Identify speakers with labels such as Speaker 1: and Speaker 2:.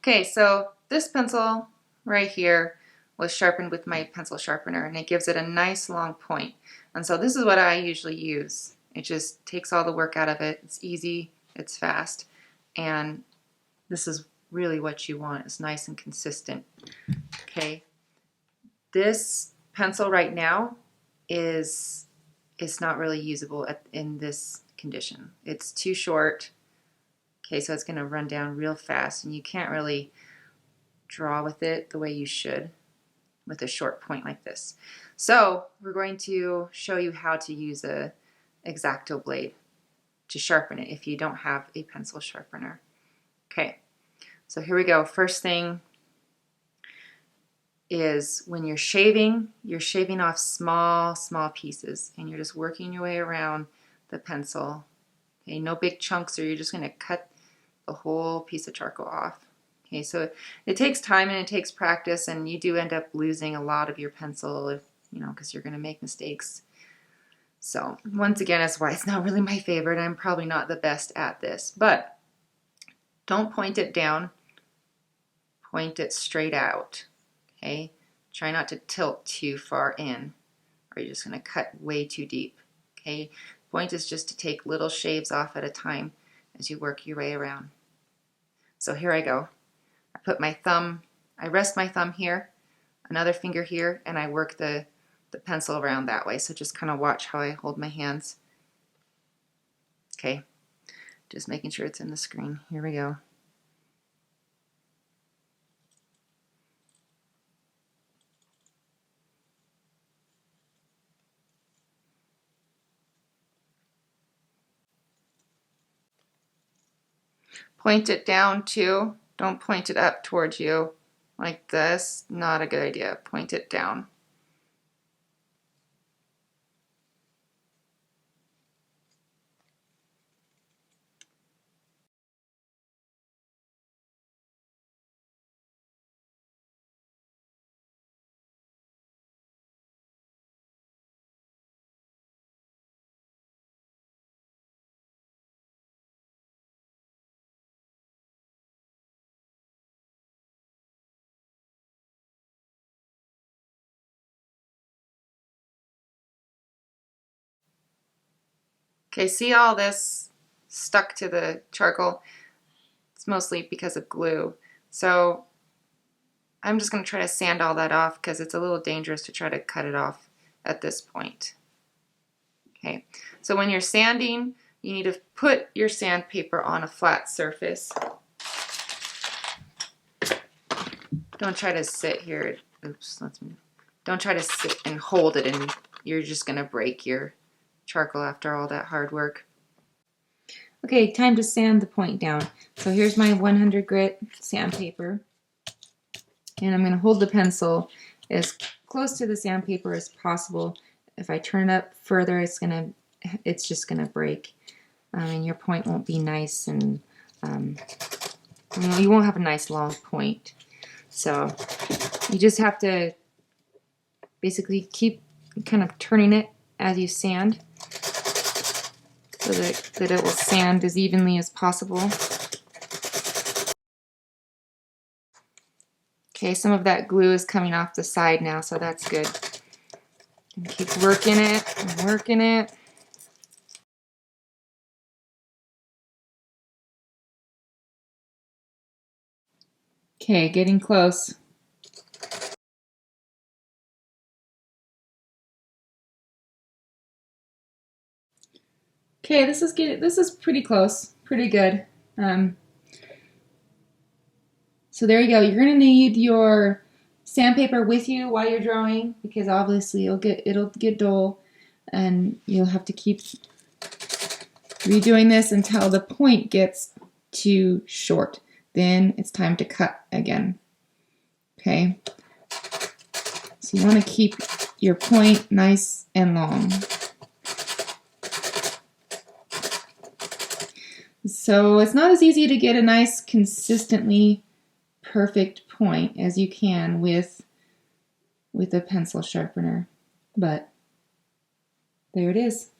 Speaker 1: Okay, so this pencil right here was sharpened with my pencil sharpener, and it gives it a nice long point. And so this is what I usually use. It just takes all the work out of it. It's easy, it's fast, and this is really what you want. It's nice and consistent. Okay, this pencil right now is not really usable in this condition. It's too short. Okay, so it's going to run down real fast, and you can't really draw with it the way you should with a short point like this. So we're going to show you how to use a X-Acto blade to sharpen it if you don't have a pencil sharpener. Okay, so here we go. First thing is when you're shaving off small pieces, and you're just working your way around the pencil. Okay, no big chunks, or you're just going to cut the whole piece of charcoal off. Okay, so it takes time and it takes practice, and you do end up losing a lot of your pencil if, because you're going to make mistakes. So once again, that's why it's not really my favorite. I'm probably not the best at this, but don't point it down. Point it straight out. Okay, try not to tilt too far in, or you're just going to cut way too deep. Okay, point is just to take little shaves off at a time as you work your way around. So here I go. I rest my thumb here, another finger here, and I work the pencil around that way. So just kind of watch how I hold my hands. Okay, just making sure it's in the screen. Here we go. Point it down too. Don't point it up towards you like this. Not a good idea. Point it down. Okay, see all this stuck to the charcoal? It's mostly because of glue. So I'm just going to try to sand all that off because it's a little dangerous to try to cut it off at this point. Okay, so when you're sanding, you need to put your sandpaper on a flat surface. Don't try to sit here. Oops, don't try to sit and hold it, and you're just going to break your charcoal after all that hard work. Okay, time to sand the point down. So here's my 100 grit sandpaper, and I'm going to hold the pencil as close to the sandpaper as possible. If I turn it up further, it's just gonna break, and your point won't be nice, and you won't have a nice long point. So you just have to basically keep kind of turning it as you sand, so that it will sand as evenly as possible. Okay, some of that glue is coming off the side now, so that's good. And keep working it and working it. Okay, getting close. Okay, this is pretty close, pretty good. So there you go. You're gonna need your sandpaper with you while you're drawing, because obviously it'll get dull, and you'll have to keep redoing this until the point gets too short. Then it's time to cut again. Okay. So you want to keep your point nice and long. So it's not as easy to get a nice, consistently perfect point as you can with a pencil sharpener, but there it is.